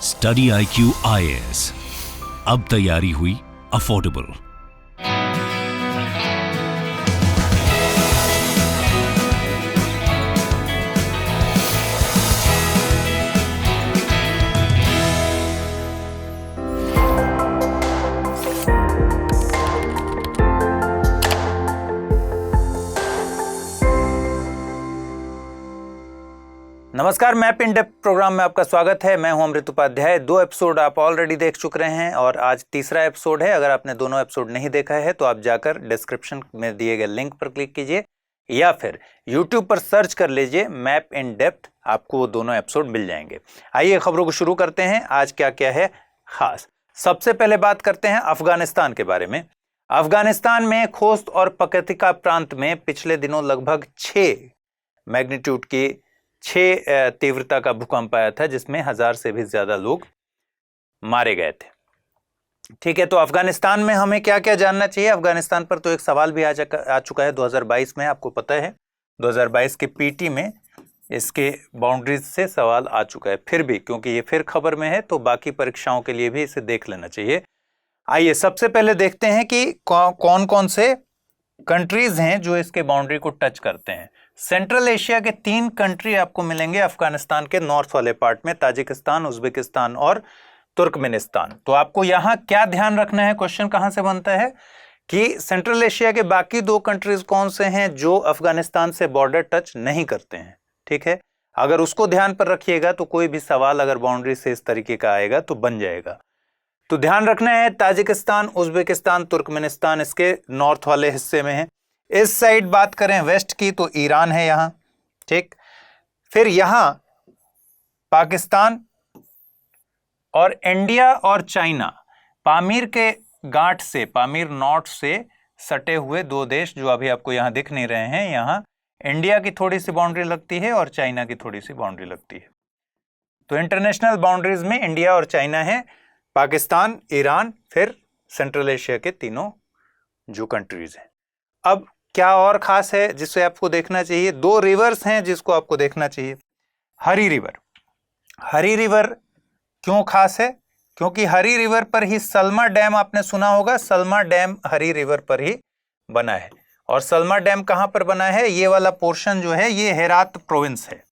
Study IQ IAS, अब तैयारी हुई अफोर्डेबल। नमस्कार, मैप इन डेप्थ प्रोग्राम में आपका स्वागत है। मैं हूं अमृत उपाध्याय। 2 एपिसोड आप ऑलरेडी देख चुके हैं और आज तीसरा एपिसोड है। अगर आपने दोनों एपिसोड नहीं देखा है तो आप जाकर डिस्क्रिप्शन में दिए गए लिंक पर क्लिक कीजिए या फिर YouTube पर सर्च कर लीजिए मैप इन डेप्थ, आपको वो दोनों एपिसोड मिल जाएंगे। आइए खबरों को शुरू करते हैं। आज क्या क्या है खास। सबसे पहले बात करते हैं अफगानिस्तान के बारे में। अफगानिस्तान में खोस्त और पकतिका प्रांत में पिछले दिनों लगभग 6 मैग्नीट्यूड की 6 तीव्रता का भूकंप आया था, जिसमें 1000 से भी ज्यादा लोग मारे गए थे। ठीक है, तो अफगानिस्तान में हमें क्या क्या जानना चाहिए। अफगानिस्तान पर तो एक सवाल भी आ चुका है 2022 में, आपको पता है 2022 के पीटी में इसके बाउंड्रीज से सवाल आ चुका है। फिर भी क्योंकि ये फिर खबर में है तो बाकी परीक्षाओं के लिए भी इसे देख लेना चाहिए। आइए सबसे पहले देखते हैं कि कौन कौन से कंट्रीज हैं जो इसके बाउंड्री को टच करते हैं। सेंट्रल एशिया के 3 कंट्री आपको मिलेंगे अफगानिस्तान के नॉर्थ वाले पार्ट में, ताजिकिस्तान, उज्बेकिस्तान और तुर्कमेनिस्तान। तो आपको यहां क्या ध्यान रखना है, क्वेश्चन कहां से बनता है कि सेंट्रल एशिया के बाकी 2 कंट्रीज कौन से हैं जो अफगानिस्तान से बॉर्डर टच नहीं करते हैं। ठीक है, अगर उसको ध्यान पर रखिएगा तो कोई भी सवाल अगर बाउंड्री से इस तरीके का आएगा तो बन जाएगा। तो ध्यान रखना है ताजिकिस्तान, उज्बेकिस्तान, तुर्कमेनिस्तान इसके नॉर्थ वाले हिस्से में है। इस साइड बात करें वेस्ट की तो ईरान है यहां। ठीक, फिर यहां पाकिस्तान और इंडिया और चाइना, पामीर के गांठ से, पामीर नॉर्थ से सटे हुए 2 देश जो अभी आपको यहां दिख नहीं रहे हैं। यहां इंडिया की थोड़ी सी बाउंड्री लगती है और चाइना की थोड़ी सी बाउंड्री लगती है। तो इंटरनेशनल बाउंड्रीज में इंडिया और चाइना है, पाकिस्तान, ईरान, फिर सेंट्रल एशिया के तीनों जो कंट्रीज हैं। अब क्या और खास है जिससे आपको देखना चाहिए, 2 रिवर्स हैं जिसको आपको देखना चाहिए। हरी रिवर, हरी रिवर क्यों खास है? क्योंकि हरी रिवर पर ही सलमा डैम, आपने सुना होगा, सलमा डैम हरी रिवर पर ही बना है। और सलमा डैम कहां पर बना है? ये वाला पोर्शन जो है ये हेरात प्रोविंस है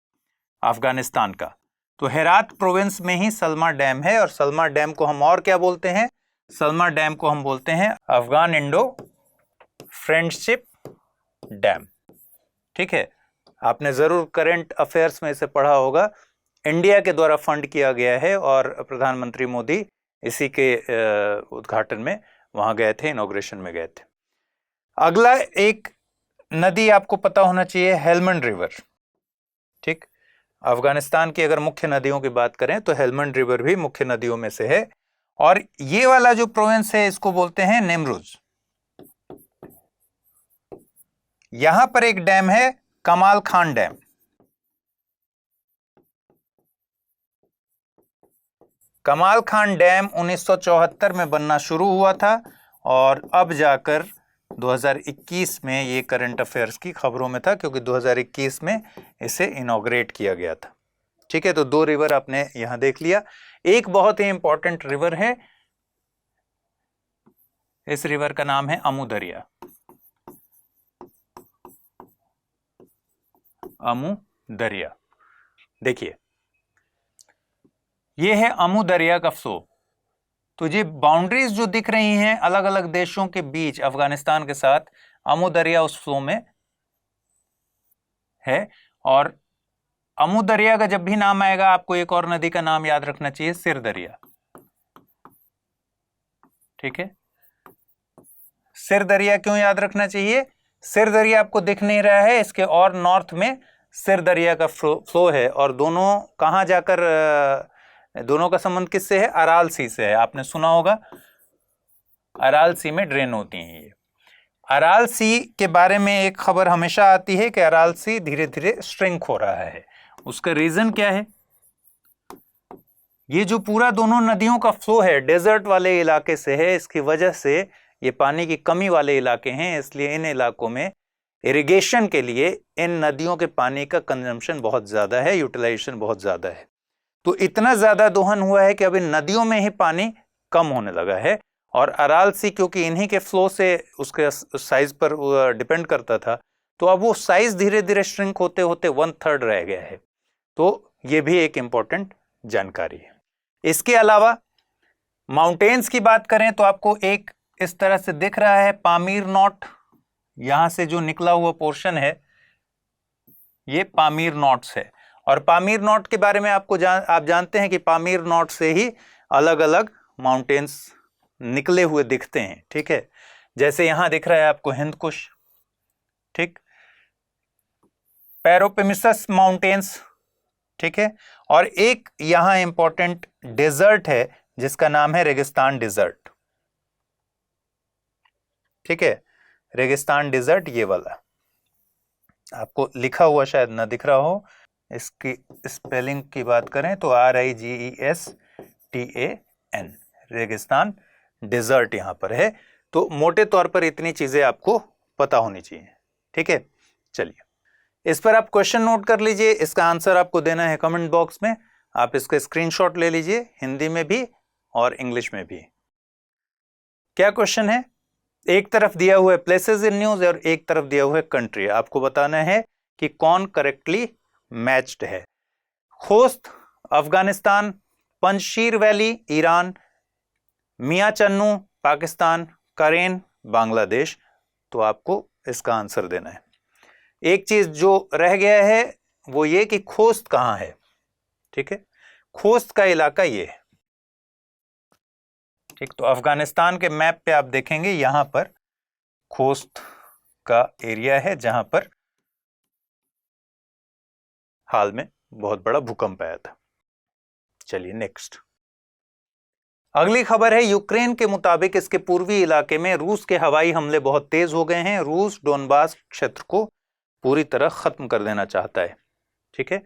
अफगानिस्तान का। तो हेरात प्रोविंस में ही सलमा डैम है और सलमा डैम को हम और क्या बोलते हैं? सलमा डैम को हम बोलते हैं अफगान इंडो फ्रेंडशिप डैम। ठीक है, आपने जरूर करंट अफेयर्स में इसे पढ़ा होगा। इंडिया के द्वारा फंड किया गया है और प्रधानमंत्री मोदी इसी के उद्घाटन में वहां गए थे, इनॉग्रेशन में गए थे। अगला एक नदी आपको पता होना चाहिए, हेलमंड रिवर। ठीक, अफगानिस्तान की अगर मुख्य नदियों की बात करें तो हेलमंड रिवर भी मुख्य नदियों में से है। और ये वाला जो प्रोविंस है इसको बोलते हैं नेमरूज। यहां पर एक डैम है कमाल खान डैम। कमाल खान डैम 1974 में बनना शुरू हुआ था और अब जाकर 2021 में ये करंट अफेयर्स की खबरों में था, क्योंकि 2021 में इसे इनॉग्रेट किया गया था। ठीक है, तो 2 रिवर आपने यहां देख लिया। एक बहुत ही इंपॉर्टेंट रिवर है, इस रिवर का नाम है अमू दरिया। अमू दरिया, देखिए ये है अमू दरिया का फ्लो। तो ये बाउंड्रीज जो दिख रही हैं अलग अलग देशों के बीच अफगानिस्तान के साथ, अमू दरिया उस फ्लो में है। और अमू दरिया का जब भी नाम आएगा आपको एक और नदी का नाम याद रखना चाहिए, सिर दरिया। ठीक है, सिर दरिया क्यों याद रखना चाहिए? सिर दरिया आपको दिख नहीं रहा है, इसके और नॉर्थ में सिर दरिया का फ्लो है और दोनों कहां जाकर, दोनों का संबंध किससे है? अराल सी से है। आपने सुना होगा अराल सी में ड्रेन होती हैं ये। अराल सी के बारे में एक खबर हमेशा आती है कि अराल सी धीरे धीरे श्रिंक हो रहा है। उसका रीजन क्या है? ये जो पूरा दोनों नदियों का फ्लो है डेजर्ट वाले इलाके से है, इसकी वजह से ये पानी की कमी वाले इलाके हैं, इसलिए इन इलाकों में इरिगेशन के लिए इन नदियों के पानी का कंजम्पशन बहुत ज्यादा है, यूटिलाइजेशन बहुत ज्यादा है। तो इतना ज्यादा दोहन हुआ है कि अभी नदियों में ही पानी कम होने लगा है, और अराल सी क्योंकि इन्हीं के फ्लो से उसके साइज पर डिपेंड करता था, तो अब वो साइज धीरे धीरे श्रिंक होते होते 1/3 रह गया है। तो ये भी एक इंपॉर्टेंट जानकारी है। इसके अलावा माउंटेन्स की बात करें तो आपको एक इस तरह से दिख रहा है पामीर नॉट, यहां से जो निकला हुआ पोर्शन है ये पामीर नॉट्स है। और पामीर नॉट के बारे में आप जानते हैं कि पामीर नॉट से ही अलग अलग माउंटेन्स निकले हुए दिखते हैं। ठीक है, जैसे यहां दिख रहा है आपको हिंदकुश, ठीक, पैरोपेमिसस माउंटेन्स, ठीक है, और एक यहां इंपॉर्टेंट डेजर्ट है जिसका नाम है रेगिस्तान डेजर्ट। ठीक है, रेगिस्तान डेजर्ट ये वाला आपको लिखा हुआ शायद ना दिख रहा हो, इसकी स्पेलिंग की बात करें तो RIGESTAN, रेगिस्तान डेजर्ट यहां पर है। तो मोटे तौर पर इतनी चीजें आपको पता होनी चाहिए। ठीक है, चलिए इस पर आप क्वेश्चन नोट कर लीजिए, इसका आंसर आपको देना है कमेंट बॉक्स में। आप इसका स्क्रीनशॉट ले लीजिए, हिंदी में भी और इंग्लिश में भी। क्या क्वेश्चन है? एक तरफ दिया हुआ है प्लेसेस इन न्यूज और एक तरफ दिया हुआ है कंट्री। आपको बताना है कि कौन करेक्टली मैच्ड है। खोस्त अफगानिस्तान, पंजशीर वैली ईरान, मियां चन्नू पाकिस्तान, करेन बांग्लादेश। तो आपको इसका आंसर देना है। एक चीज जो रह गया है वो ये कि खोस्त कहां है। ठीक है, खोस्त का इलाका ये है। ठीक, तो अफगानिस्तान के मैप पे आप देखेंगे यहां पर खोस्त का एरिया है जहां पर हाल में बहुत बड़ा भूकंप आया था। चलिए नेक्स्ट, अगली खबर है यूक्रेन के मुताबिक इसके पूर्वी इलाके में रूस के हवाई हमले बहुत तेज हो गए हैं। रूस डोनबास क्षेत्र को पूरी तरह खत्म कर देना चाहता है। ठीक है,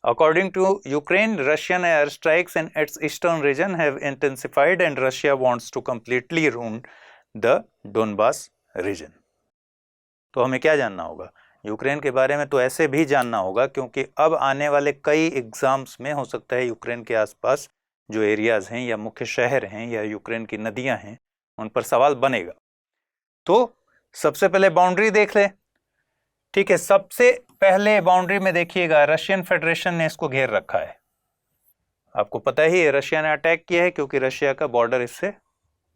according to Ukraine, Russian air strikes in its eastern region have intensified and Russia wants to completely ruin the Donbas region. तो हमें क्या जानना होगा यूक्रेन के बारे में? तो ऐसे भी जानना होगा क्योंकि अब आने वाले कई एग्जाम्स में हो सकता है यूक्रेन के आसपास जो एरियाज हैं या मुख्य शहर हैं या यूक्रेन की नदियां हैं उन पर सवाल बनेगा। तो सबसे पहले बाउंड्री देख ले। ठीक है, सबसे पहले बाउंड्री में देखिएगा रशियन फेडरेशन ने इसको घेर रखा है। आपको पता ही है रशिया ने अटैक किया है क्योंकि रशिया का बॉर्डर इससे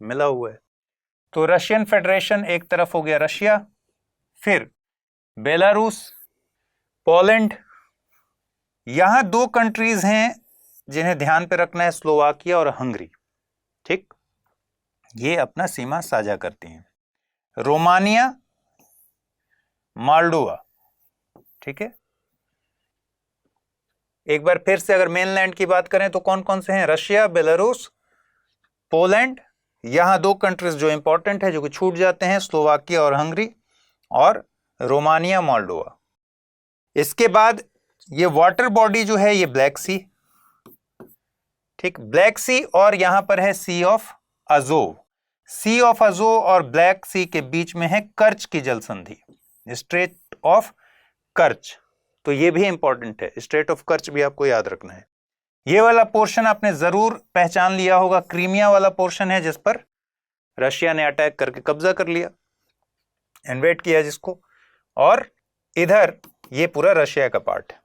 मिला हुआ है। तो रशियन फेडरेशन एक तरफ हो गया रशिया, फिर बेलारूस, पोलैंड। यहां दो कंट्रीज हैं जिन्हें ध्यान पे रखना है, स्लोवाकिया और हंगरी। ठीक, ये अपना सीमा साझा करती हैं। Romania, Moldova. ठीक है, एक बार फिर से अगर मेनलैंड की बात करें तो कौन कौन से हैं? Russia, Belarus, Poland. यहां दो कंट्रीज जो इंपॉर्टेंट है जो कि छूट जाते हैं, स्लोवाकिया और हंगरी, और रोमानिया, मोल्डोवा। इसके बाद ये वाटर बॉडी जो है ये ब्लैक सी। ठीक, ब्लैक सी, और यहां पर है Sea of Azov. Sea of Azov और ब्लैक सी के बीच में है कर्च की जल संधि, स्ट्रेट ऑफ कर्च। तो ये भी इंपॉर्टेंट है, स्ट्रेट ऑफ कर्च भी आपको याद रखना है। ये वाला पोर्शन आपने जरूर पहचान लिया होगा, क्रीमिया वाला पोर्शन है जिस पर रशिया ने अटैक करके कब्जा कर लिया, इन्वेड किया जिसको, और इधर ये पूरा रशिया का पार्ट है।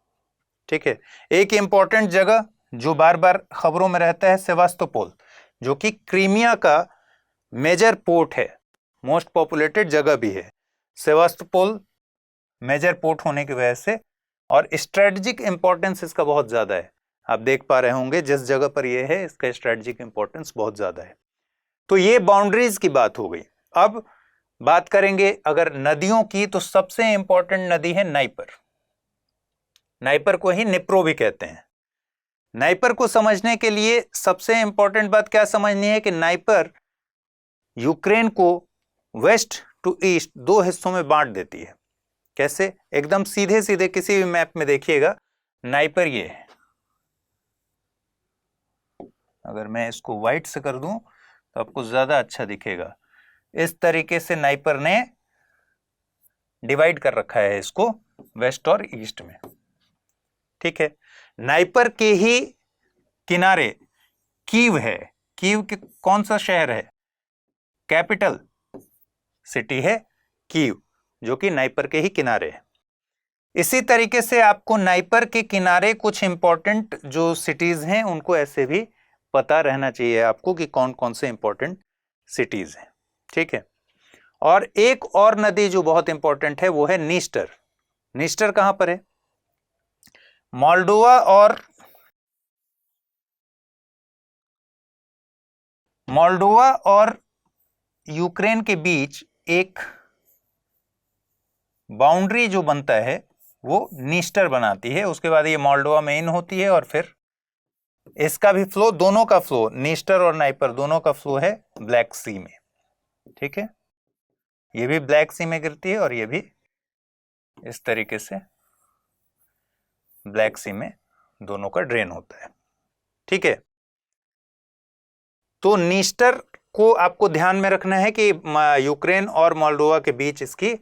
ठीक है, एक इंपॉर्टेंट जगह जो बार बार खबरों में रहता है, सेवास्तोपोल, जो कि क्रीमिया का मेजर पोर्ट है, मोस्ट पॉपुलेटेड जगह भी है। सेवास्तोपोल मेजर पोर्ट होने की वजह से और स्ट्रेटजिक इंपॉर्टेंस इसका बहुत ज्यादा है। आप देख पा रहे होंगे जिस जगह पर यह है इसका स्ट्रेटजिक इंपॉर्टेंस बहुत ज्यादा है। तो ये बाउंड्रीज की बात हो गई। अब बात करेंगे अगर नदियों की, तो सबसे इंपॉर्टेंट नदी है नाइपर। नाइपर को ही निप्रो भी कहते हैं। नाइपर को समझने के लिए सबसे इंपॉर्टेंट बात क्या समझनी है कि नाइपर यूक्रेन को वेस्ट टू ईस्ट दो हिस्सों में बांट देती है। कैसे? एकदम सीधे सीधे किसी भी मैप में देखिएगा, नाइपर ये है। अगर मैं इसको व्हाइट से कर दूं तो आपको ज्यादा अच्छा दिखेगा। इस तरीके से नाइपर ने डिवाइड कर रखा है इसको वेस्ट और ईस्ट में। ठीक है, नाइपर के ही किनारे कीव है। कीव के कौन सा शहर है? कैपिटल सिटी है कीव, जो कि नाइपर के ही किनारे है। इसी तरीके से आपको नाइपर के किनारे कुछ इंपॉर्टेंट जो सिटीज हैं उनको ऐसे भी पता रहना चाहिए आपको कि कौन कौन से इंपॉर्टेंट सिटीज हैं। ठीक है। और एक और नदी जो बहुत इंपॉर्टेंट है वो है नीस्टर। नीस्टर कहां पर है? मोल्डोवा और यूक्रेन के बीच एक बाउंड्री जो बनता है वो नीस्टर बनाती है। उसके बाद ये मोल्डोवा में इन होती है और फिर इसका भी फ्लो, दोनों का फ्लो, नीस्टर और नाइपर दोनों का फ्लो है ब्लैक सी में। ठीक है, ये भी ब्लैक सी में गिरती है और ये भी इस तरीके से ब्लैक सी में दोनों का ड्रेन होता है। ठीक है, तो नीस्टर को आपको ध्यान में रखना है कि यूक्रेन और मोल्डोवा के बीच इसकी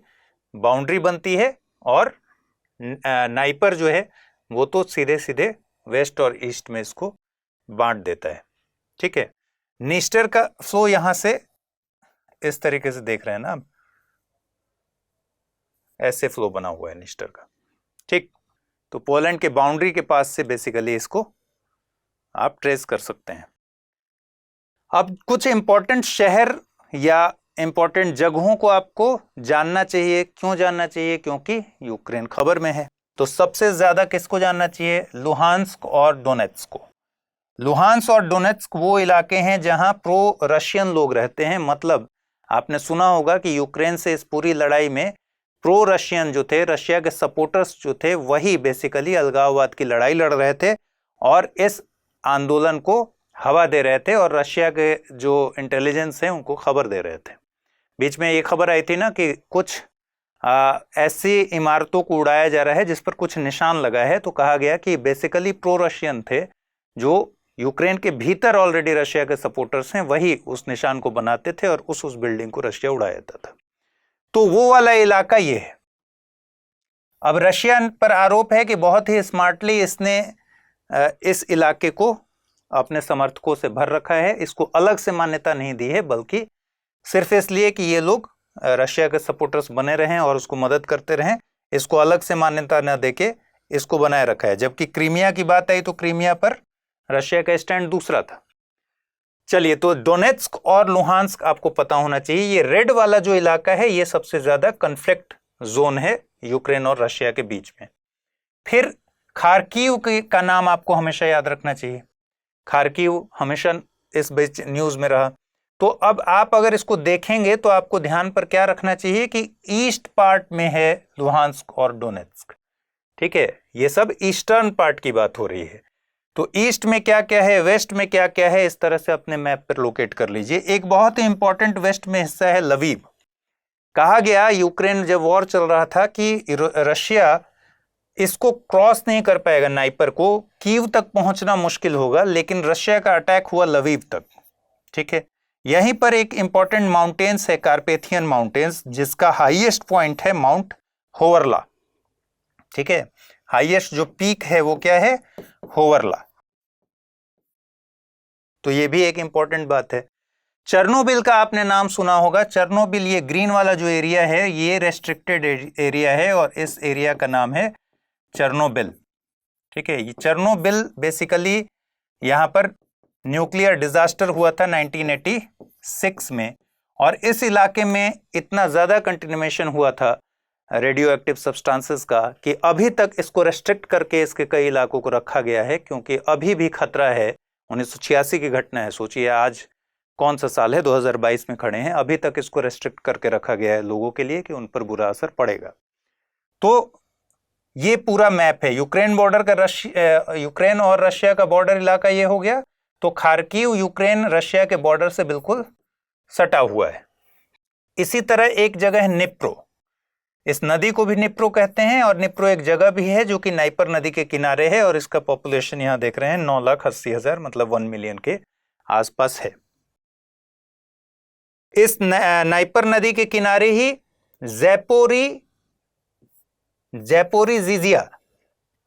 बाउंड्री बनती है और नाइपर जो है वो तो सीधे सीधे वेस्ट और ईस्ट में इसको बांट देता है। ठीक है, नीस्टर का फ्लो यहां से इस तरीके से देख रहे हैं ना आप, ऐसे फ्लो बना हुआ है नीस्टर का। ठीक, तो पोलैंड के बाउंड्री के पास से बेसिकली इसको आप ट्रेस कर सकते हैं। अब कुछ इंपॉर्टेंट शहर या इंपॉर्टेंट जगहों को आपको जानना चाहिए। क्यों जानना चाहिए? क्योंकि यूक्रेन खबर में है। तो सबसे ज्यादा किसको जानना चाहिए? लुहांस्क और डोनेट्स्क को। लुहांस्क और डोनेट्स्क वो इलाके हैं जहां प्रो रशियन लोग रहते हैं। मतलब आपने सुना होगा कि यूक्रेन से इस पूरी लड़ाई में प्रो रशियन जो थे, रशिया के सपोर्टर्स जो थे, वही बेसिकली अलगाववाद की लड़ाई लड़ रहे थे और इस आंदोलन को हवा दे रहे थे और रशिया के जो इंटेलिजेंस है उनको खबर दे रहे थे। बीच में ये खबर आई थी ना कि कुछ ऐसी इमारतों को उड़ाया जा रहा है जिस पर कुछ निशान लगा है। तो कहा गया कि बेसिकली प्रो रशियन थे जो यूक्रेन के भीतर ऑलरेडी रशिया के सपोर्टर्स हैं, वही उस निशान को बनाते थे और उस बिल्डिंग को रशिया उड़ाया जाता था। तो वो वाला इलाका ये है। अब रशिया पर आरोप है कि बहुत ही स्मार्टली इसने इस इलाके को अपने समर्थकों से भर रखा है। इसको अलग से मान्यता नहीं दी है, बल्कि सिर्फ इसलिए कि ये लोग रशिया के सपोर्टर्स बने रहें और उसको मदद करते रहें, इसको अलग से मान्यता न देके इसको बनाए रखा है। जबकि क्रीमिया की बात आई तो क्रीमिया पर रशिया का स्टैंड दूसरा था। चलिए, तो डोनेट्स्क और लुहांस्क आपको पता होना चाहिए। ये रेड वाला जो इलाका है ये सबसे ज्यादा कन्फ्लिक्ट जोन है यूक्रेन और रशिया के बीच में। फिर खार्किव का नाम आपको हमेशा याद रखना चाहिए। खार्किव हमेशा इस बीच न्यूज में रहा। तो अब आप अगर इसको देखेंगे तो आपको ध्यान पर क्या रखना चाहिए कि ईस्ट पार्ट में है लुहांस्क और डोनेट्स्क। ठीक है, ये सब ईस्टर्न पार्ट की बात हो रही है। तो ईस्ट में क्या क्या है, वेस्ट में क्या क्या है, इस तरह से अपने मैप पर लोकेट कर लीजिए। एक बहुत ही इंपॉर्टेंट वेस्ट में हिस्सा है लवीव। कहा गया यूक्रेन जब वॉर चल रहा था कि रशिया इसको क्रॉस नहीं कर पाएगा, नाइपर को कीव तक पहुंचना मुश्किल होगा, लेकिन रशिया का अटैक हुआ लवीव तक। ठीक है, यहीं पर एक इंपॉर्टेंट माउंटेन्स है, कार्पेथियन माउंटेन्स, जिसका हाईएस्ट पॉइंट है माउंट होवरला। ठीक है, हाईएस्ट जो पीक है वो क्या है? होवरला। तो ये भी एक इंपॉर्टेंट बात है। चेर्नोबिल का आपने नाम सुना होगा। चेर्नोबिल, ये ग्रीन वाला जो एरिया है ये रेस्ट्रिक्टेड एरिया है और इस एरिया का नाम है चेर्नोबिल। ठीक है, ये चेर्नोबिल बेसिकली यहां पर न्यूक्लियर डिजास्टर हुआ था 1986 में और इस इलाके में इतना ज्यादा कंटेमिनेशन हुआ था रेडियो एक्टिव सब्सटेंसेस का कि अभी तक इसको रेस्ट्रिक्ट करके इसके कई इलाकों को रखा गया है, क्योंकि अभी भी खतरा है। 1986 की घटना है, सोचिए आज कौन सा साल है, 2022 में खड़े हैं। अभी तक इसको रेस्ट्रिक्ट करके रखा गया है लोगों के लिए कि उन पर बुरा असर पड़ेगा। तो ये पूरा मैप है। यूक्रेन बॉर्डर का यूक्रेन और रशिया का बॉर्डर इलाका ये हो गया। तो खार्किव यूक्रेन रशिया के बॉर्डर से बिल्कुल सटा हुआ है। इसी तरह एक जगह है निप्रो। इस नदी को भी निप्रो कहते हैं और निप्रो एक जगह भी है जो कि नाइपर नदी के किनारे है और इसका पॉपुलेशन यहां देख रहे हैं 9,80,000, मतलब 1 मिलियन के आसपास है। इस नाइपर नदी के किनारे ही जैपोरिजिजिया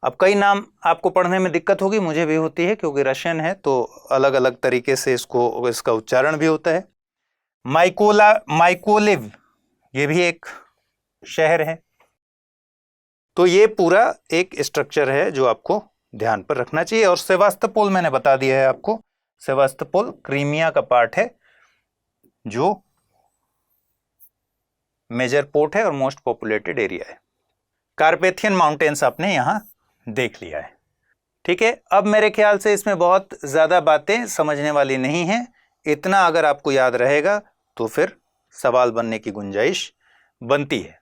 अब कई नाम आपको पढ़ने में दिक्कत होगी, मुझे भी होती है क्योंकि रशियन है तो अलग अलग तरीके से इसका उच्चारण भी होता है। माइकोलिव ये भी एक शहर है। तो ये पूरा एक स्ट्रक्चर है जो आपको ध्यान पर रखना चाहिए। और सेवास्तोपोल मैंने बता दिया है आपको, सेवास्तोपोल क्रीमिया का पार्ट है जो मेजर पोर्ट है और मोस्ट पॉपुलेटेड एरिया है। कार्पेथियन माउंटेन्स आपने यहां देख लिया है। ठीक है, अब मेरे ख्याल से इसमें बहुत ज़्यादा बातें समझने वाली नहीं हैं। इतना अगर आपको याद रहेगा तो फिर सवाल बनने की गुंजाइश बनती है।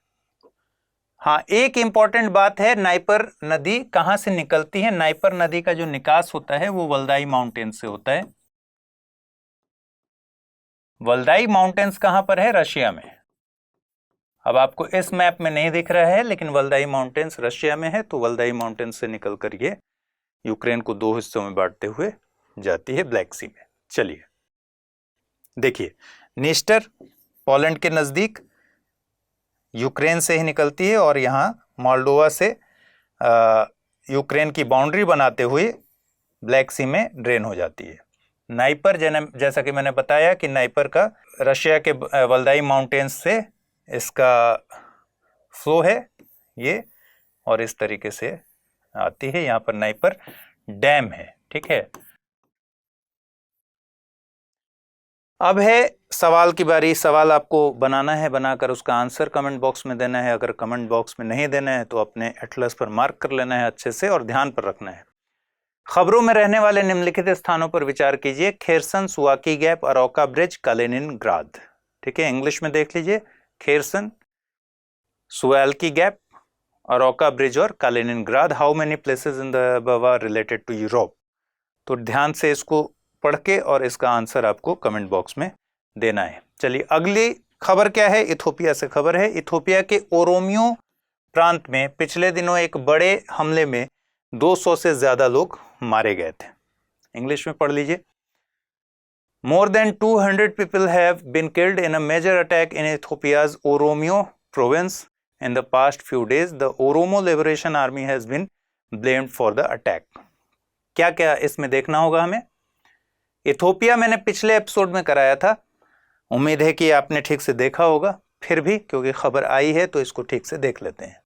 हाँ, एक इंपॉर्टेंट बात है, नाइपर नदी कहाँ से निकलती है। नाइपर नदी का जो निकास होता है वो वल्दाई माउंटेन से होता है। वल्दाई माउंटेन्स कहाँ पर है? रशिया में। अब आपको इस मैप में नहीं दिख रहा है लेकिन वल्दाई माउंटेन्स रशिया में है। तो वल्दाई माउंटेन्स से निकलकर ये यूक्रेन को दो हिस्सों में बांटते हुए जाती है ब्लैक सी में। चलिए देखिए, नीस्टर पोलैंड के नज़दीक यूक्रेन से ही निकलती है और यहाँ मोल्डोवा से यूक्रेन की बाउंड्री बनाते हुए ब्लैक सी में ड्रेन हो जाती है। नाइपर जैसा कि मैंने बताया कि नाइपर का रशिया के वल्दाई माउंटेन्स से इसका फ्लो है ये, और इस तरीके से आती है। यहाँ पर नाइपर डैम है। ठीक है, अब है सवाल की बारी। सवाल आपको बनाना है, बनाकर उसका आंसर कमेंट बॉक्स में देना है। अगर कमेंट बॉक्स में नहीं देना है तो अपने एटलस पर मार्क कर लेना है अच्छे से और ध्यान पर रखना है। खबरों में रहने वाले निम्नलिखित स्थानों पर विचार कीजिए। खेरसन, सुवाकी गैप, अरोका ब्रिज, कालिनिनग्राद। ठीक है, इंग्लिश में देख लीजिए। खेरसन, सुवाल्की गैप, अरोका ब्रिज और Kaliningrad. How many places in the above are related to Europe. तो ध्यान से इसको पढ़ के और इसका आंसर आपको कमेंट बॉक्स में देना है। चलिए अगली खबर क्या है? इथोपिया से खबर है। इथोपिया के ओरोमियो प्रांत में पिछले दिनों एक बड़े हमले में 200 से ज्यादा लोग मारे गए थे। इंग्लिश में पढ़ लीजिए। More than 200 people have been killed in a major attack in Ethiopia's Oromio province in the past few days. The Oromo Liberation Army has been blamed for the attack. क्या क्या इसमें देखना होगा हमें? इथोपिया मैंने पिछले एपिसोड में कराया था, उम्मीद है कि आपने ठीक से देखा होगा। फिर भी क्योंकि खबर आई है तो इसको ठीक से देख लेते हैं।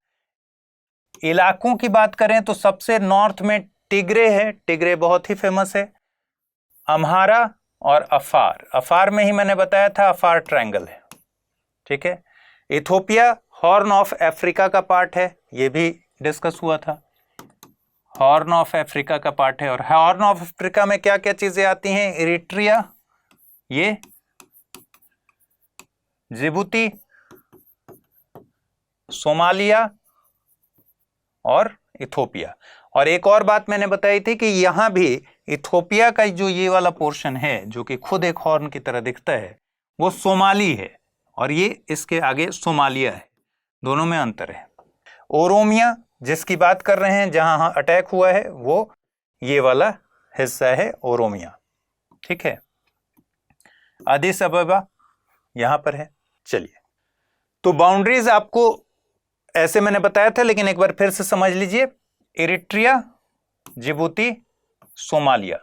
इलाकों की बात करें तो सबसे नॉर्थ में टिग्रे है। टिग्रे बहुत ही फेमस है। अम्हारा और अफार। अफार में ही मैंने बताया था अफार ट्रायंगल है। ठीक है, इथोपिया हॉर्न ऑफ अफ्रीका का पार्ट है, ये भी डिस्कस हुआ था। हॉर्न ऑफ अफ्रीका का पार्ट है। और हॉर्न ऑफ अफ्रीका में क्या क्या चीजें आती हैं? इरिट्रिया, ये जिबूती, सोमालिया और इथोपिया। और एक और बात मैंने बताई थी कि यहां भी इथोपिया का जो ये वाला पोर्शन है जो कि खुद एक हॉर्न की तरह दिखता है वो सोमाली है और ये इसके आगे सोमालिया है। दोनों में अंतर है। ओरोमिया जिसकी बात कर रहे हैं जहां अटैक हुआ है वो ये वाला हिस्सा है ओरोमिया। ठीक है, अदिस अबेबा यहां पर है। चलिए, तो बाउंड्रीज आपको ऐसे मैंने बताया था लेकिन एक बार फिर से समझ लीजिए। इरिट्रिया, जिबूती, सोमालिया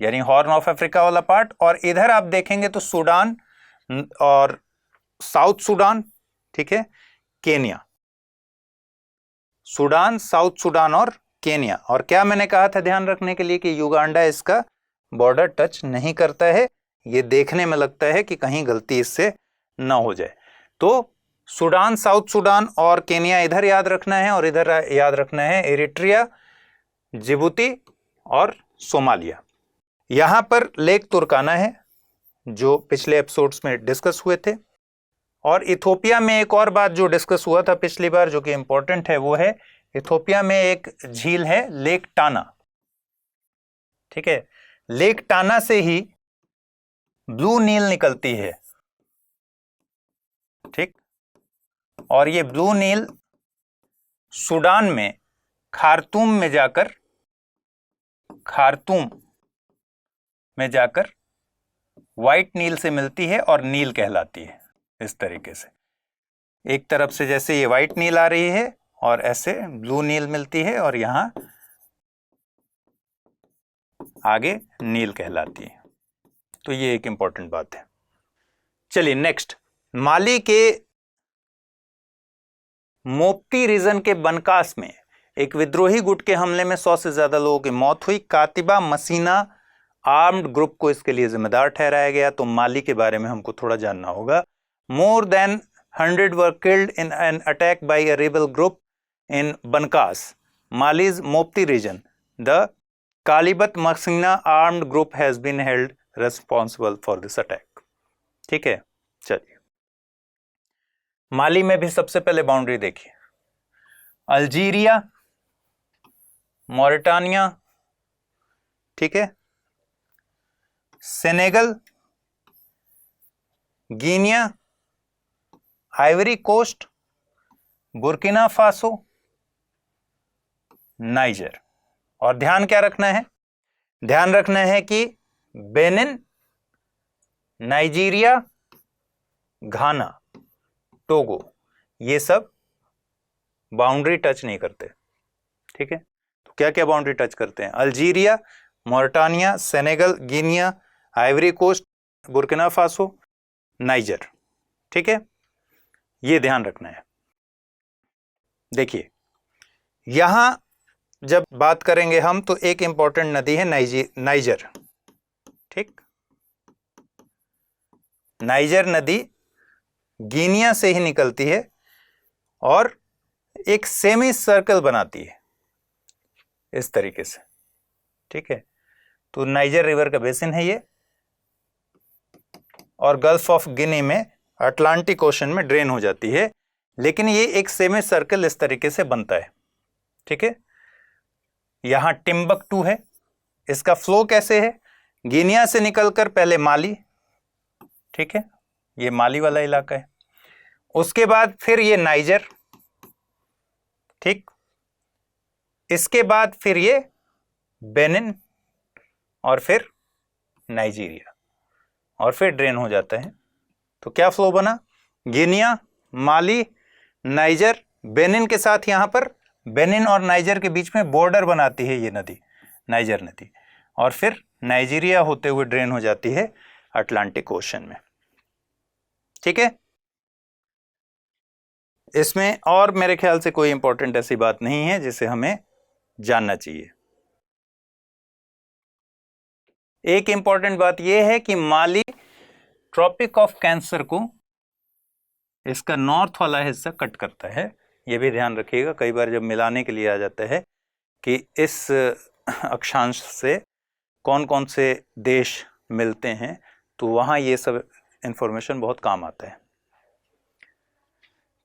यानी हॉर्न ऑफ अफ्रीका वाला पार्ट। और इधर आप देखेंगे तो सूडान और साउथ सूडान। ठीक है, केनिया, सूडान, साउथ सूडान और केनिया। और क्या मैंने कहा था ध्यान रखने के लिए कि युगांडा इसका बॉर्डर टच नहीं करता है। ये देखने में लगता है कि कहीं गलती इससे ना हो जाए। तो सूडान, साउथ सूडान और केनिया इधर याद रखना है और इधर याद रखना है इरिट्रिया, जिबूती और सोमालिया। यहां पर लेक तुर्काना है जो पिछले एपिसोड्स में डिस्कस हुए थे। और इथोपिया में एक और बात जो डिस्कस हुआ था पिछली बार जो कि इंपॉर्टेंट है वो है इथोपिया में एक झील है लेक टाना। ठीक है, लेक टाना से ही ब्लू नील निकलती है। ठीक, और ये ब्लू नील सूडान में खार्तूम में जाकर व्हाइट नील से मिलती है और नील कहलाती है। इस तरीके से एक तरफ से जैसे ये व्हाइट नील आ रही है और ऐसे ब्लू नील मिलती है और यहां आगे नील कहलाती है। तो ये एक इंपॉर्टेंट बात है। चलिए नेक्स्ट, माली के मोप्ती रीजन के बनकास में एक विद्रोही गुट के हमले में 100 से ज्यादा लोगों की मौत हुई। कातिबा मसीना आर्म्ड ग्रुप को इसके लिए जिम्मेदार ठहराया गया। तो माली के बारे में हमको थोड़ा जानना होगा। More than 100 were killed in an attack by a rebel group in Bankass, Mali's Mopti region. The Katiba Macina armed group has been held responsible for this attack. ठीक है, चलिए माली में भी सबसे पहले बाउंड्री देखिए, अल्जीरिया, मॉरिटानिया, ठीक है, Senegal, Guinea, Ivory Coast, Burkina Faso, Niger. और ध्यान क्या रखना है? ध्यान रखना है कि बेनिन, नाइजीरिया, घाना, टोगो, ये सब बाउंड्री टच नहीं करते। ठीक है, तो क्या क्या बाउंड्री टच करते हैं? Algeria, Mauritania, Senegal, Guinea, Ivory Coast, Burkina Faso, Niger. ठीक है, ये ध्यान रखना है। देखिए यहां जब बात करेंगे हम तो एक इंपॉर्टेंट नदी है नाइजर। ठीक, नाइजर नदी गिनिया से ही निकलती है और एक सेमी सर्कल बनाती है इस तरीके से। ठीक है, तो नाइजर रिवर का बेसिन है ये, और गल्फ ऑफ गिनी में अटलांटिक ओशन में ड्रेन हो जाती है, लेकिन ये एक सेमी सर्कल इस तरीके से बनता है। ठीक है, यहां टिम्बकटू है। इसका फ्लो कैसे है? गिनिया से निकलकर पहले माली, ठीक है, ये माली वाला इलाका है, उसके बाद फिर ये नाइजर, ठीक, इसके बाद फिर ये बेनिन और फिर नाइजीरिया, और फिर ड्रेन हो जाता है। तो क्या फ्लो बना? गिनिया, माली, नाइजर, बेनिन के साथ यहां पर बेनिन और नाइजर के बीच में बॉर्डर बनाती है ये नदी, नाइजर नदी, और फिर नाइजीरिया होते हुए ड्रेन हो जाती है अटलांटिक ओशन में। ठीक है, इसमें और मेरे ख्याल से कोई इंपॉर्टेंट ऐसी बात नहीं है जिसे हमें जानना चाहिए। एक इंपॉर्टेंट बात यह है कि माली ट्रॉपिक ऑफ कैंसर को, इसका नॉर्थ वाला हिस्सा कट करता है। यह भी ध्यान रखिएगा, कई बार जब मिलाने के लिए आ जाता है कि इस अक्षांश से कौन कौन से देश मिलते हैं, तो वहां ये सब इंफॉर्मेशन बहुत काम आता है।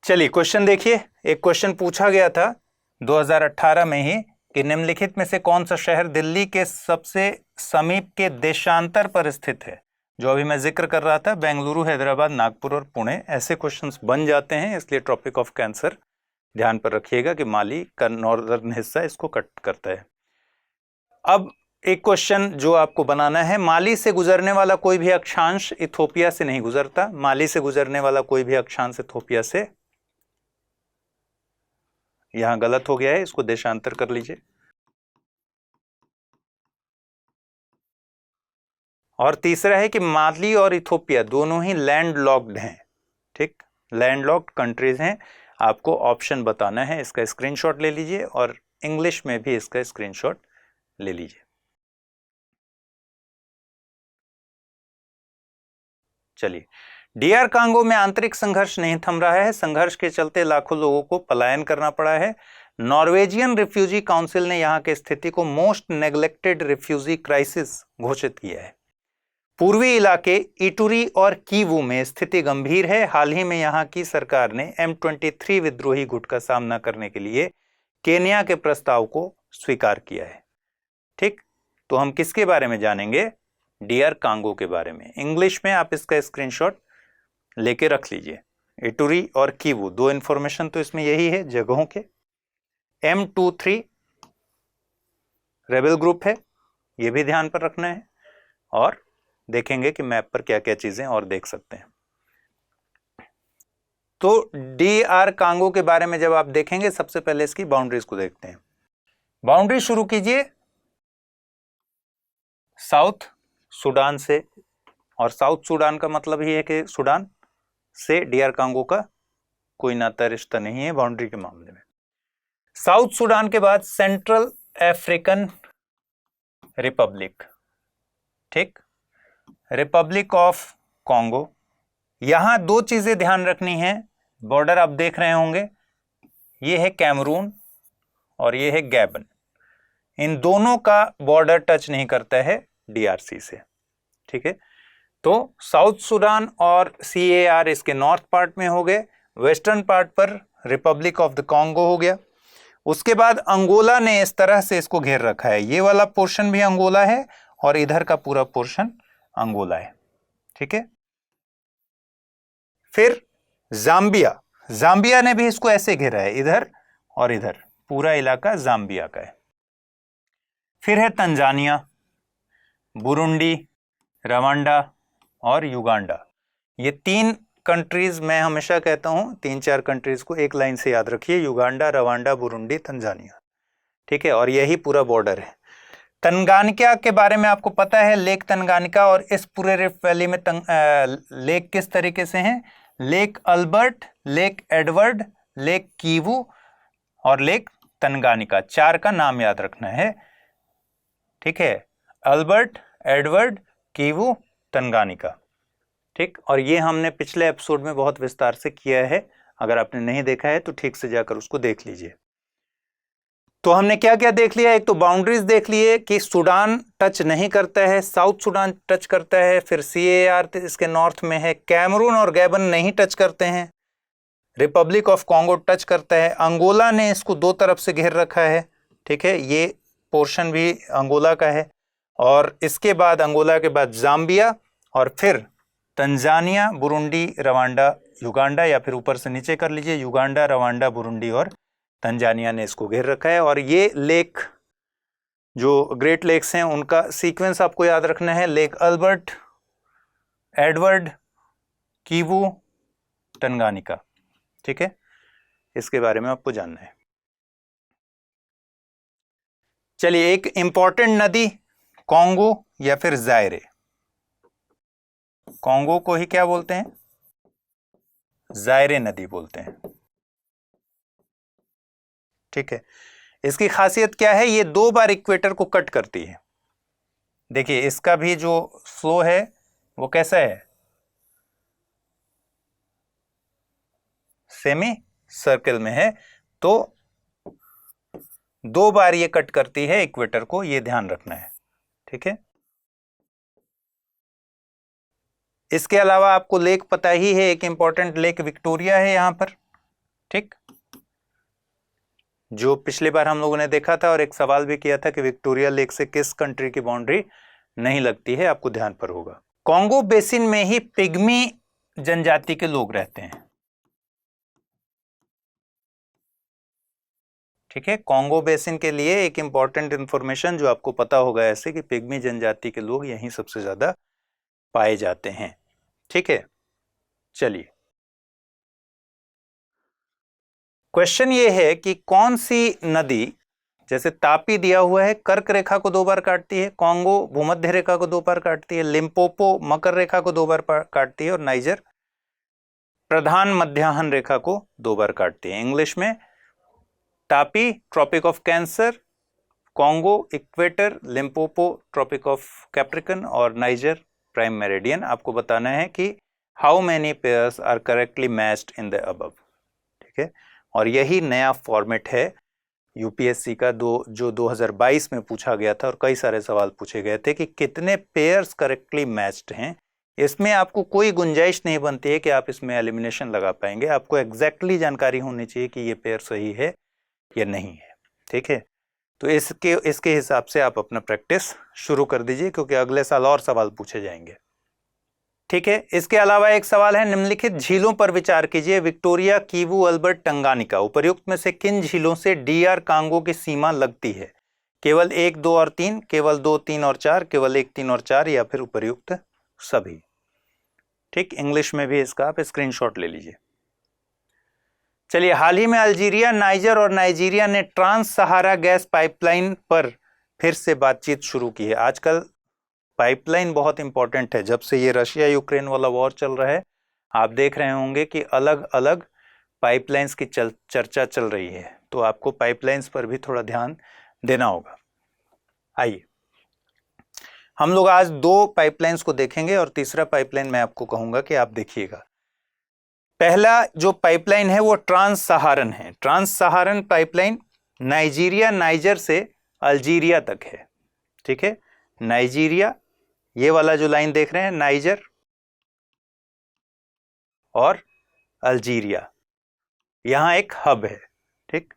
चलिए क्वेश्चन देखिए। एक क्वेश्चन पूछा गया था 2018 में ही कि निम्नलिखित में से कौन सा शहर दिल्ली के सबसे समीप के देशांतर पर स्थित है? जो अभी मैं जिक्र कर रहा था, बेंगलुरु, हैदराबाद, नागपुर और पुणे, ऐसे क्वेश्चंस बन जाते हैं। इसलिए ट्रॉपिक ऑफ कैंसर ध्यान पर रखिएगा कि माली का नॉर्दर्न हिस्सा इसको कट करता है। अब एक क्वेश्चन जो आपको बनाना है, माली से गुजरने वाला कोई भी अक्षांश इथोपिया से नहीं गुजरता। माली से गुजरने वाला कोई भी अक्षांश इथोपिया से, यहां गलत हो गया है, इसको देशांतर कर लीजिए। और तीसरा है कि माली और इथोपिया दोनों ही लैंड लॉक्ड हैं। ठीक, लैंड लॉक्ड कंट्रीज हैं। आपको ऑप्शन बताना है, इसका स्क्रीनशॉट ले लीजिए और इंग्लिश में भी इसका स्क्रीनशॉट ले लीजिए। चलिए, डीआर कांगो में आंतरिक संघर्ष नहीं थम रहा है। संघर्ष के चलते लाखों लोगों को पलायन करना पड़ा है। नॉर्वेजियन रिफ्यूजी काउंसिल ने यहां की स्थिति को मोस्ट नेग्लेक्टेड रिफ्यूजी क्राइसिस घोषित किया है। पूर्वी इलाके इटुरी और कीवू में स्थिति गंभीर है। हाल ही में यहां की सरकार ने M23 विद्रोही गुट का सामना करने के लिए केन्या के प्रस्ताव को स्वीकार किया है। ठीक, तो हम किसके बारे में जानेंगे? डीआर कांगो के बारे में। इंग्लिश में आप इसका स्क्रीनशॉट लेके रख लीजिए। इटुरी और कीवू, दो इंफॉर्मेशन तो इसमें यही है जगहों के। M23 रेबल ग्रुप है, ये भी ध्यान पर रखना है, और देखेंगे कि मैप पर क्या क्या चीजें और देख सकते हैं। तो DR कांगो के बारे में जब आप देखेंगे, सबसे पहले इसकी बाउंड्रीज को देखते हैं। बाउंड्री शुरू कीजिए साउथ सूडान से, और साउथ सूडान का मतलब ही है कि सूडान से DR कांगो का कोई नाता रिश्ता नहीं है बाउंड्री के मामले में। साउथ सूडान के बाद सेंट्रल अफ्रीकन रिपब्लिक, ठीक, रिपब्लिक ऑफ कॉन्गो। यहां दो चीजें ध्यान रखनी है, बॉर्डर आप देख रहे होंगे, ये है कैमरून और ये है गैबन। इन दोनों का बॉर्डर टच नहीं करता है DRC से, ठीक है। तो साउथ सूडान और CAR इसके नॉर्थ पार्ट में हो गए, वेस्टर्न पार्ट पर रिपब्लिक ऑफ द कॉन्गो हो गया। उसके बाद अंगोला ने इस तरह से इसको घेर रखा है, ये वाला पोर्शन भी अंगोला है और इधर का पूरा पोर्शन अंगोला है, ठीक है। फिर जाम्बिया, जाम्बिया ने भी इसको ऐसे घेरा है, इधर और इधर पूरा इलाका जाम्बिया का है। फिर है तंजानिया, बुरुंडी, रवांडा और युगांडा। ये 3 कंट्रीज मैं हमेशा कहता हूं, 3-4 कंट्रीज को एक लाइन से याद रखिए, युगांडा, रवांडा, बुरुंडी, तंजानिया, ठीक है। और यही पूरा बॉर्डर है। तंगानिका के बारे में आपको पता है, लेक तंगानिका, और इस पूरे रिफ्ट वैली में लेक किस तरीके से हैं, lake Albert, lake Edward, lake Kivu और लेक तंगानिका, 4 का नाम याद रखना है, ठीक है। अल्बर्ट, एडवर्ड, कीवू, तंगानिका, ठीक। और ये हमने पिछले एपिसोड में बहुत विस्तार से किया है, अगर आपने नहीं देखा है तो ठीक से जाकर उसको देख लीजिए। तो हमने क्या क्या देख लिया, एक तो बाउंड्रीज देख लिए कि सूडान टच नहीं करता है, साउथ सूडान टच करता है, फिर CAR इसके नॉर्थ में है, कैमरून और गैबन नहीं टच करते हैं, रिपब्लिक ऑफ कॉन्गो टच करता है, अंगोला ने इसको 2 तरफ से घेर रखा है, ठीक है, ये पोर्शन भी अंगोला का है। और इसके बाद अंगोला के बाद जाम्बिया और फिर तंजानिया, बुरुंडी, रवांडा, युगांडा, या फिर ऊपर से नीचे कर लीजिए, युगांडा, रवांडा, बुरुंडी और तंजानिया ने इसको घेर रखा है। और ये लेक जो ग्रेट लेक्स हैं उनका सीक्वेंस आपको याद रखना है, lake Albert, Edward, Kivu, Tanganyika, ठीक है। इसके बारे में आपको जानना है। चलिए, एक इंपॉर्टेंट नदी कॉन्गो या फिर जायरे, कॉन्गो को ही क्या बोलते हैं, जायरे नदी बोलते हैं, ठीक है। इसकी खासियत क्या है, ये 2 बार इक्वेटर को कट करती है। देखिए इसका भी जो फ्लो है वो कैसा है, सेमी सर्कल में है, तो 2 बार ये कट करती है इक्वेटर को, ये ध्यान रखना है, ठीक है। इसके अलावा आपको लेक पता ही है, एक इंपॉर्टेंट लेक विक्टोरिया है यहां पर, ठीक, जो पिछली बार हम लोगों ने देखा था और एक सवाल भी किया था कि विक्टोरिया लेक से किस कंट्री की बाउंड्री नहीं लगती है, आपको ध्यान पर होगा। कॉन्गो बेसिन में ही पिग्मी जनजाति के लोग रहते हैं, ठीक है। कॉन्गो बेसिन के लिए एक इंपॉर्टेंट इंफॉर्मेशन जो आपको पता होगा ऐसे, कि पिग्मी जनजाति के लोग यहीं सबसे ज्यादा पाए जाते हैं, ठीक है। चलिए, क्वेश्चन ये है कि कौन सी नदी, जैसे तापी दिया हुआ है, कर्क रेखा को 2 बार काटती है, कॉन्गो भूमध्य रेखा को 2 बार काटती है, लिम्पोपो मकर रेखा को 2 बार काटती है, और नाइजर प्रधान मध्याह्न रेखा को 2 बार काटती है। इंग्लिश में Tapi tropic of cancer, Congo equator, Limpopo tropic of Capricorn और नाइजर प्राइम मेरिडियन। आपको बताना है कि how many pairs are correctly matched in the above, ठीक है। और यही नया फॉर्मेट है यूपीएससी का, जो 2022 में पूछा गया था और कई सारे सवाल पूछे गए थे कि कितने पेयर्स करेक्टली मैच्ड हैं। इसमें आपको कोई गुंजाइश नहीं बनती है कि आप इसमें एलिमिनेशन लगा पाएंगे, आपको एग्जैक्टली जानकारी होनी चाहिए कि ये पेयर सही है या नहीं है, ठीक है। तो इसके हिसाब से आप अपना प्रैक्टिस शुरू कर दीजिए, क्योंकि अगले साल और सवाल पूछे जाएंगे, ठीक है। इसके अलावा एक सवाल है, निम्नलिखित झीलों पर विचार कीजिए, विक्टोरिया, कीवू, अल्बर्ट, तंगानिका, उपर्युक्त में से किन झीलों से DR कांगो की सीमा लगती है? केवल 1, 2 और 3, केवल 2, 3 और 4, केवल 1, 3 और 4, या फिर उपर्युक्त सभी, ठीक। इंग्लिश में भी इसका आप स्क्रीनशॉट ले लीजिए। चलिए, हाल ही में अल्जीरिया, नाइजर और नाइजीरिया ने ट्रांस सहारा गैस पाइपलाइन पर फिर से बातचीत शुरू की है। आजकल पाइपलाइन बहुत इंपॉर्टेंट है। जब से ये रशिया यूक्रेन वाला वॉर चल रहा है, आप देख रहे होंगे कि अलग अलग पाइपलाइंस की चर्चा चल रही है, तो आपको पाइपलाइंस पर भी थोड़ा ध्यान देना होगा। आइए, हम लोग आज 2 पाइपलाइंस को देखेंगे और तीसरा पाइपलाइन मैं आपको कहूंगा कि आप देखिएगा। पहला जो पाइपलाइन है वो ट्रांस सहारन है। ट्रांस सहारन पाइपलाइन नाइजीरिया, नाइजर से अल्जीरिया तक है। ठीक है, नाइजीरिया, ये वाला जो लाइन देख रहे हैं, नाइजर और अल्जीरिया, यहां एक हब है। ठीक,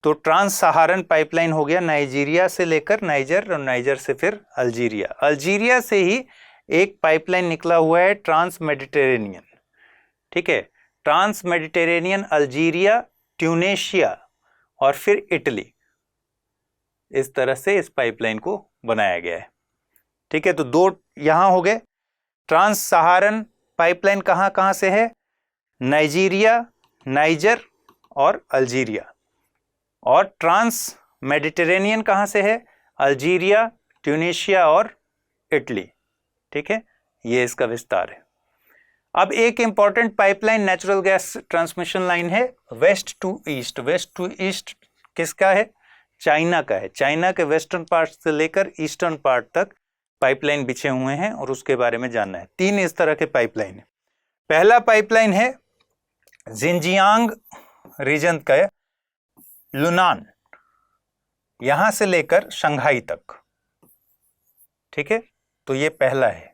तो ट्रांस सहारन पाइपलाइन हो गया नाइजीरिया से लेकर नाइजर और नाइजर से फिर अल्जीरिया। अल्जीरिया से ही एक पाइपलाइन निकला हुआ है ट्रांस मेडिटेरेनियन। ठीक है, ट्रांस मेडिटेरेनियन, अल्जीरिया, ट्यूनेशिया और फिर इटली, इस तरह से इस पाइपलाइन को बनाया गया है। ठीक है, तो 2 यहां हो गए। ट्रांस सहारन पाइपलाइन कहां कहां से है? नाइजीरिया, नाइजर और अल्जीरिया। और ट्रांस मेडिटेरेनियन कहां से है? अल्जीरिया, ट्यूनेशिया और इटली। ठीक है, ये इसका विस्तार है। अब एक important pipeline natural gas transmission line है west to east. West to east किसका है? चाइना का है। चाइना के वेस्टर्न पार्ट से लेकर ईस्टर्न पार्ट तक पाइपलाइन बिछे हुए हैं और उसके बारे में जानना है। 3 इस तरह के पाइपलाइन है। पहला पाइपलाइन है जिनजियांग रीजन का लुनान, यहां से लेकर शंघाई तक। ठीक है, तो ये पहला है।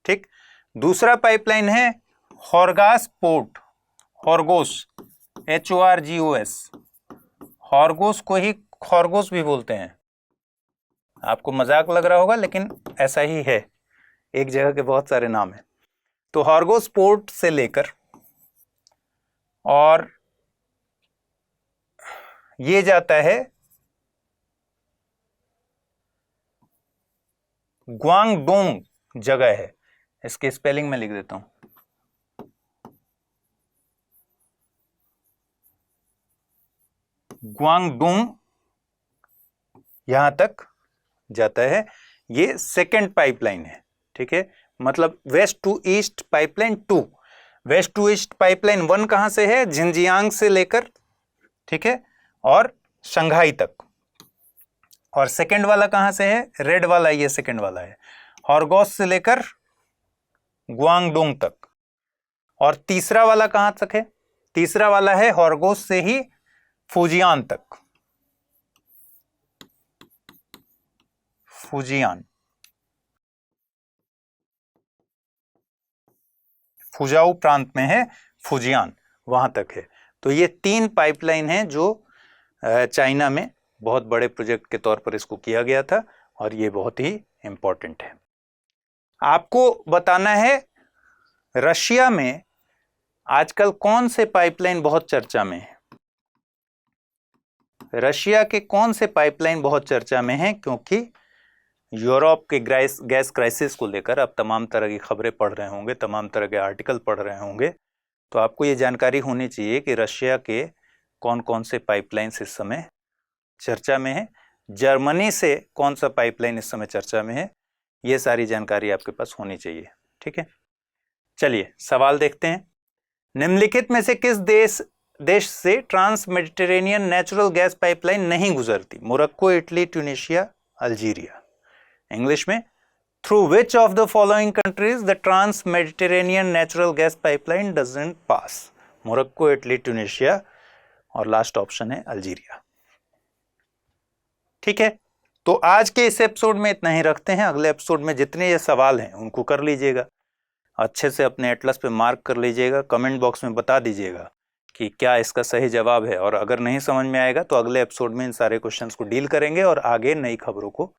ठीक, दूसरा पाइपलाइन है हॉर्गास पोर्ट, हॉर्गोस, HORGOS। हॉर्गोस को ही खॉर्गोस भी बोलते हैं। आपको मजाक लग रहा होगा, लेकिन ऐसा ही है, एक जगह के बहुत सारे नाम हैं। तो हॉर्गोस पोर्ट से लेकर और ये जाता है ग्वांगडोंग जगह है, इसके स्पेलिंग में लिख देता हूं, ग्वांगडोंग, यहां तक जाता है। ये सेकंड पाइपलाइन है। ठीक है, मतलब west to east pipeline 2। West to east pipeline 1 कहां से है? जिनजियांग से लेकर, ठीक है, और शंघाई तक। और सेकंड वाला कहां से है? रेड वाला, ये सेकंड वाला है, हॉर्गोस से लेकर ग्वांगडोंग तक। और तीसरा वाला कहां तक है? तीसरा वाला है हॉर्गोस से ही फुजियान तक। फुजियान, फुजाऊ प्रांत में है फुजियान, वहां तक है। तो ये 3 पाइपलाइन हैं जो चाइना में बहुत बड़े प्रोजेक्ट के तौर पर इसको किया गया था और ये बहुत ही इंपॉर्टेंट है। आपको बताना है रशिया में आजकल कौन से पाइपलाइन बहुत चर्चा में है। रशिया के कौन से पाइपलाइन बहुत चर्चा में हैं? क्योंकि यूरोप के गैस क्राइसिस को लेकर आप तमाम तरह की खबरें पढ़ रहे होंगे, तमाम तरह के आर्टिकल पढ़ रहे होंगे, तो आपको ये जानकारी होनी चाहिए कि रशिया के कौन कौन से पाइपलाइंस इस समय चर्चा में है, जर्मनी से कौन सा पाइपलाइन इस समय चर्चा में है, ये सारी जानकारी आपके पास होनी चाहिए। ठीक है, चलिए सवाल देखते हैं। निम्नलिखित में से किस देश से trans Mediterranean natural gas pipeline नहीं गुजरती? Morocco, Italy, Tunisia, Algeria. English में, through which of the following countries the trans Mediterranean natural gas pipeline doesn't pass? Morocco, Italy, Tunisia और लास्ट ऑप्शन है अल्जीरिया। ठीक है, तो आज के इस एपिसोड में इतना ही रखते हैं। अगले एपिसोड में जितने ये सवाल हैं उनको कर लीजिएगा, अच्छे से अपने एटलस पे मार्क कर लीजिएगा, कमेंट बॉक्स में बता दीजिएगा कि क्या इसका सही जवाब है। और अगर नहीं समझ में आएगा तो अगले एपिसोड में इन सारे क्वेश्चंस को डील करेंगे और आगे नई खबरों को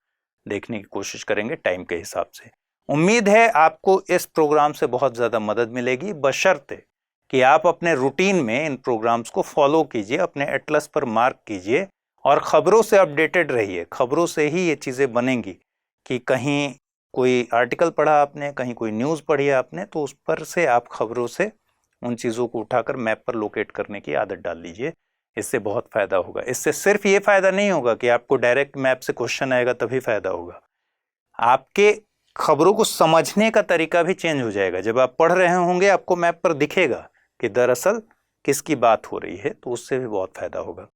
देखने की कोशिश करेंगे टाइम के हिसाब से। उम्मीद है आपको इस प्रोग्राम से बहुत ज़्यादा मदद मिलेगी, बशर्ते कि आप अपने रूटीन में इन प्रोग्राम्स को फॉलो कीजिए, अपने एटलस पर मार्क कीजिए और ख़बरों से अपडेटेड रहिए। खबरों से ही ये चीज़ें बनेंगी कि कहीं कोई आर्टिकल पढ़ा आपने, कहीं कोई न्यूज़ पढ़ी आपने, तो उस पर से आप खबरों से उन चीज़ों को उठाकर मैप पर लोकेट करने की आदत डाल लीजिए। इससे बहुत फ़ायदा होगा। इससे सिर्फ ये फ़ायदा नहीं होगा कि आपको डायरेक्ट मैप से क्वेश्चन आएगा तभी फ़ायदा होगा, आपके खबरों को समझने का तरीका भी चेंज हो जाएगा। जब आप पढ़ रहे होंगे आपको मैप पर दिखेगा कि दरअसल किसकी बात हो रही है, तो उससे भी बहुत फ़ायदा होगा।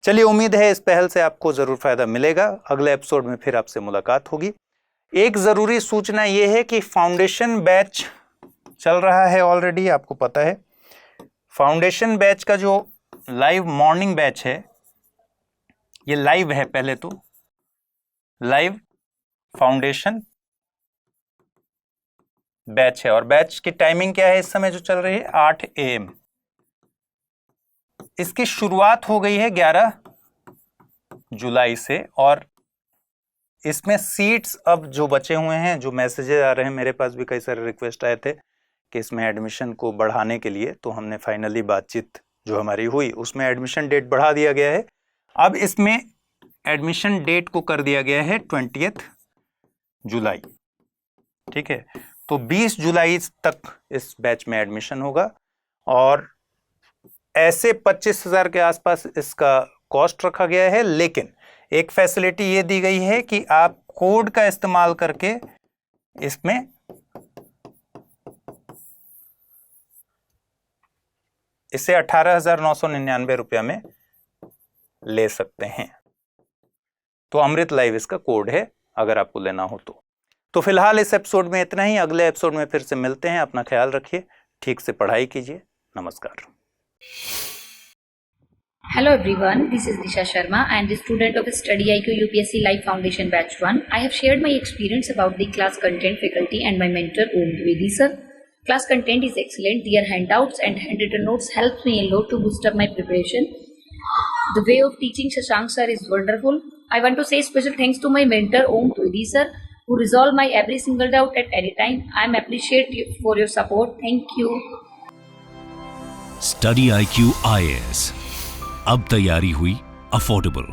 चलिए, उम्मीद है इस पहल से आपको ज़रूर फ़ायदा मिलेगा। अगले एपिसोड में फिर आपसे मुलाकात होगी। एक ज़रूरी सूचना ये है कि फाउंडेशन बैच चल रहा है ऑलरेडी, आपको पता है। फाउंडेशन बैच का जो लाइव मॉर्निंग बैच है, ये लाइव है। पहले तो लाइव फाउंडेशन बैच है, और बैच की टाइमिंग क्या है इस समय जो चल रही है, 8 AM। इसकी शुरुआत हो गई है 11 जुलाई से, और इसमें सीट्स अब जो बचे हुए हैं, जो मैसेजेस आ रहे हैं, मेरे पास भी कई सारे रिक्वेस्ट आए थे कि इसमें एडमिशन को बढ़ाने के लिए, तो हमने फाइनली बातचीत जो हमारी हुई उसमें एडमिशन डेट बढ़ा दिया गया है। अब इसमें एडमिशन डेट को कर दिया गया है 20 जुलाई। ठीक है, तो 20 जुलाई तक इस बैच में एडमिशन होगा, और ऐसे 25,000 के आसपास इसका कॉस्ट रखा गया है। लेकिन एक फैसिलिटी ये दी गई है कि आप कोड का इस्तेमाल करके इसमें इसे 18,999 रुपया में ले सकते हैं। तो अमृत लाइव इसका कोड है, अगर आपको लेना हो तो फिलहाल इस एपिसोड में इतना ही। अगले एपिसोड में फिर से मिलते हैं। अपना ख्याल रखिए, ठीक से पढ़ाई कीजिए। नमस्कार। Hello everyone, this is Disha Sharma and the student of Study IQ UPSC Live Foundation Batch 1. I have shared my experience about the class content, faculty and my mentor Om Dwivedi sir. Class content is excellent. Their handouts and handwritten notes helps me a lot to boost up my preparation. The way of teaching Shashank sir is wonderful. I want to say special thanks to my mentor Om Dwivedi sir who resolve my every single doubt at any time. I am appreciate you for your support. Thank you. Study IQ IAS, अब तैयारी हुई affordable.